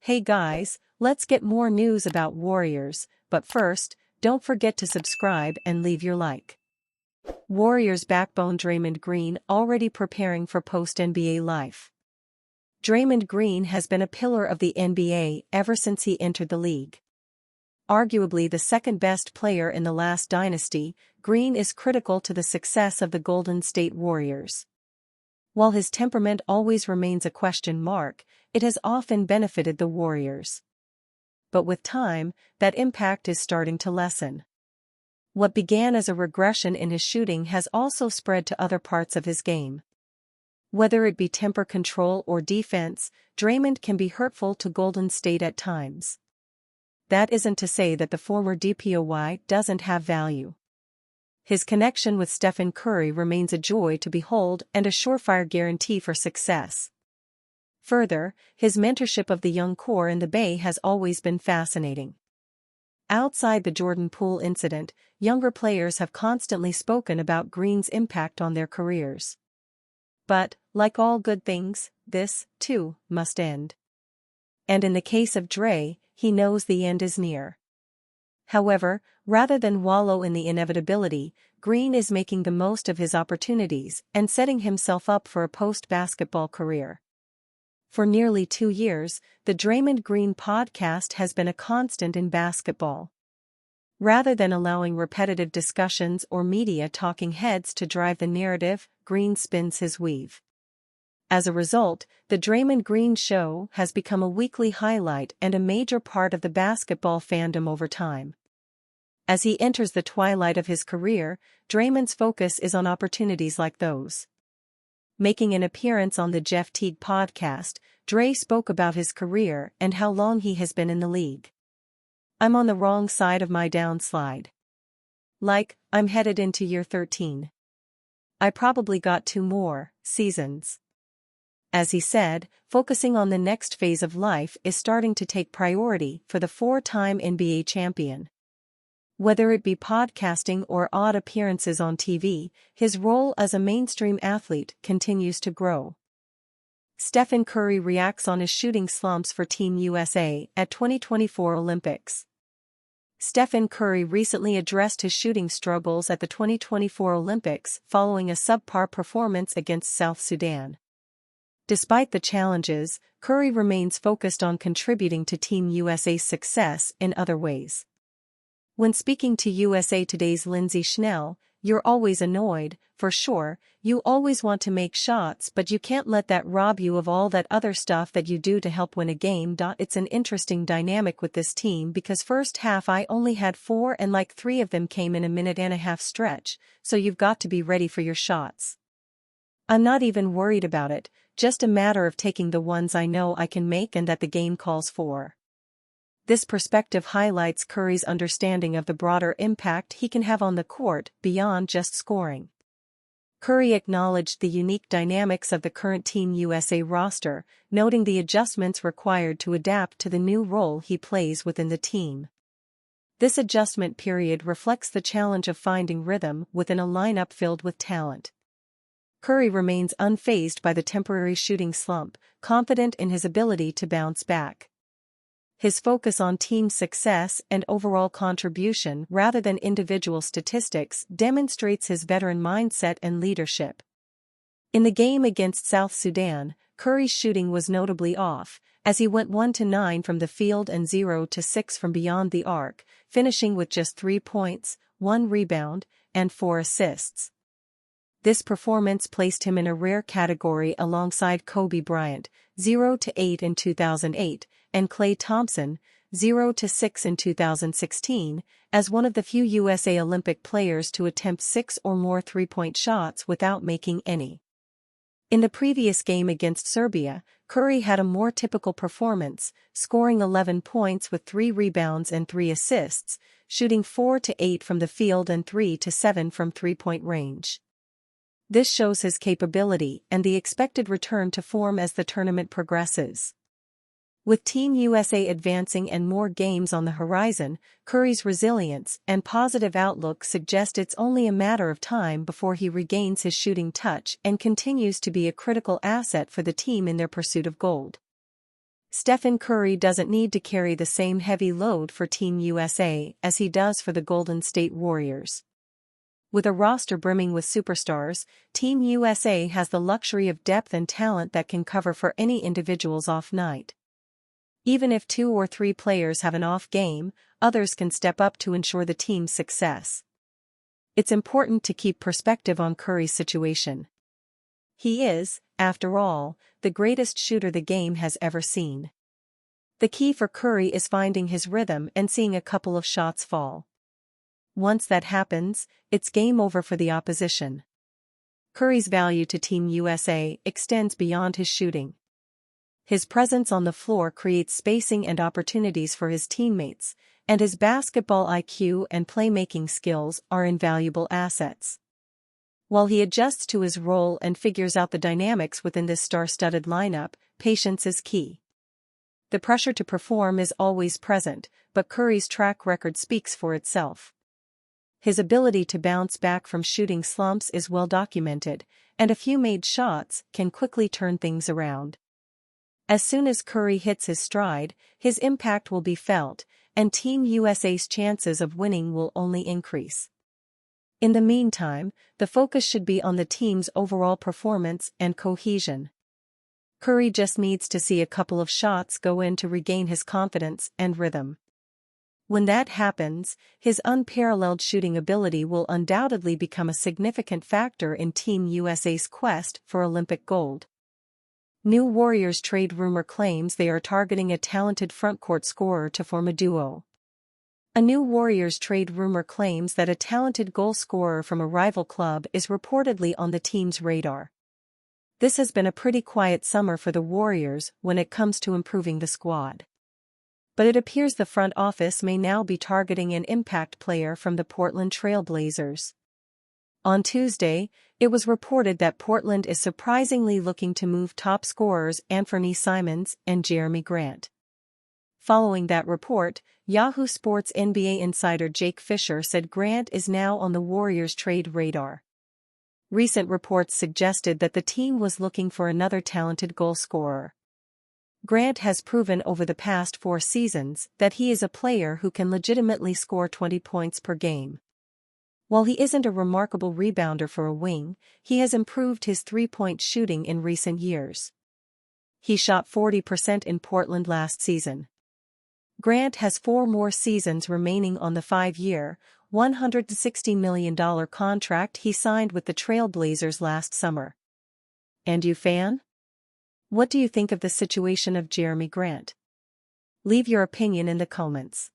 Hey guys, let's get more news about Warriors, but first, don't forget to subscribe and leave your like. Warriors backbone Draymond Green already preparing for post-NBA life. Draymond Green has been a pillar of the NBA ever since he entered the league. Arguably the second-best player in the last dynasty, Green is critical to the success of the Golden State Warriors. While his temperament always remains a question mark, it has often benefited the Warriors. But with time, that impact is starting to lessen. What began as a regression in his shooting has also spread to other parts of his game. Whether it be temper control or defense, Draymond can be hurtful to Golden State at times. That isn't to say that the former DPOY doesn't have value. His connection with Stephen Curry remains a joy to behold and a surefire guarantee for success. Further, his mentorship of the young core in the Bay has always been fascinating. Outside the Jordan Poole incident, younger players have constantly spoken about Green's impact on their careers. But, like all good things, this, too, must end. And in the case of Dre, he knows the end is near. However, rather than wallow in the inevitability, Green is making the most of his opportunities and setting himself up for a post-basketball career. For nearly 2 years, the Draymond Green podcast has been a constant in basketball. Rather than allowing repetitive discussions or media talking heads to drive the narrative, Green spins his weave. As a result, the Draymond Green Show has become a weekly highlight and a major part of the basketball fandom over time. As he enters the twilight of his career, Draymond's focus is on opportunities like those. Making an appearance on the Jeff Teague podcast, Dre spoke about his career and how long he has been in the league. "I'm on the wrong side of my downslide. Like, I'm headed into year 13. I probably got 2 more seasons." As he said, focusing on the next phase of life is starting to take priority for the 4-time NBA champion. Whether it be podcasting or odd appearances on TV, his role as a mainstream athlete continues to grow. Stephen Curry reacts on his shooting slumps for Team USA at 2024 Olympics. Stephen Curry recently addressed his shooting struggles at the 2024 Olympics following a subpar performance against South Sudan. Despite the challenges, Curry remains focused on contributing to Team USA's success in other ways. When speaking to USA Today's Lindsay Schnell, "You're always annoyed, for sure, you always want to make shots but you can't let that rob you of all that other stuff that you do to help win a game. It's an interesting dynamic with this team because first half I only had 4 and like 3 of them came in a minute-and-a-half stretch, so you've got to be ready for your shots. I'm not even worried about it, just a matter of taking the ones I know I can make and that the game calls for." This perspective highlights Curry's understanding of the broader impact he can have on the court beyond just scoring. Curry acknowledged the unique dynamics of the current Team USA roster, noting the adjustments required to adapt to the new role he plays within the team. This adjustment period reflects the challenge of finding rhythm within a lineup filled with talent. Curry remains unfazed by the temporary shooting slump, confident in his ability to bounce back. His focus on team success and overall contribution rather than individual statistics demonstrates his veteran mindset and leadership. In the game against South Sudan, Curry's shooting was notably off, as he went 1-9 from the field and 0-6 from beyond the arc, finishing with just 3 points, 1 rebound, and 4 assists. This performance placed him in a rare category alongside Kobe Bryant, 0-8 in 2008, and Klay Thompson, 0-6 in 2016, as one of the few USA Olympic players to attempt 6 or more three-point shots without making any. In the previous game against Serbia, Curry had a more typical performance, scoring 11 points with 3 rebounds and 3 assists, shooting 4-8 from the field and 3-7 from three-point range. This shows his capability and the expected return to form as the tournament progresses. With Team USA advancing and more games on the horizon, Curry's resilience and positive outlook suggest it's only a matter of time before he regains his shooting touch and continues to be a critical asset for the team in their pursuit of gold. Stephen Curry doesn't need to carry the same heavy load for Team USA as he does for the Golden State Warriors. With a roster brimming with superstars, Team USA has the luxury of depth and talent that can cover for any individual's off night. Even if 2 or 3 players have an off game, others can step up to ensure the team's success. It's important to keep perspective on Curry's situation. He is, after all, the greatest shooter the game has ever seen. The key for Curry is finding his rhythm and seeing a couple of shots fall. Once that happens, it's game over for the opposition. Curry's value to Team USA extends beyond his shooting. His presence on the floor creates spacing and opportunities for his teammates, and his basketball IQ and playmaking skills are invaluable assets. While he adjusts to his role and figures out the dynamics within this star-studded lineup, patience is key. The pressure to perform is always present, but Curry's track record speaks for itself. His ability to bounce back from shooting slumps is well documented, and a few made shots can quickly turn things around. As soon as Curry hits his stride, his impact will be felt, and Team USA's chances of winning will only increase. In the meantime, the focus should be on the team's overall performance and cohesion. Curry just needs to see a couple of shots go in to regain his confidence and rhythm. When that happens, his unparalleled shooting ability will undoubtedly become a significant factor in Team USA's quest for Olympic gold. New Warriors trade rumor claims they are targeting a talented frontcourt scorer to form a duo. A new Warriors trade rumor claims that a talented goal scorer from a rival club is reportedly on the team's radar. This has been a pretty quiet summer for the Warriors when it comes to improving the squad. But it appears the front office may now be targeting an impact player from the Portland Trail Blazers. On Tuesday, it was reported that Portland is surprisingly looking to move top scorers Anthony Simons and Jerami Grant. Following that report, Yahoo Sports NBA insider Jake Fisher said Grant is now on the Warriors' trade radar. Recent reports suggested that the team was looking for another talented goal scorer. Grant has proven over the past 4 seasons that he is a player who can legitimately score 20 points per game. While he isn't a remarkable rebounder for a wing, he has improved his three-point shooting in recent years. He shot 40% in Portland last season. Grant has 4 more seasons remaining on the 5-year, $160 million contract he signed with the Trail Blazers last summer. And you fan? What do you think of the situation of Jerami Grant? Leave your opinion in the comments.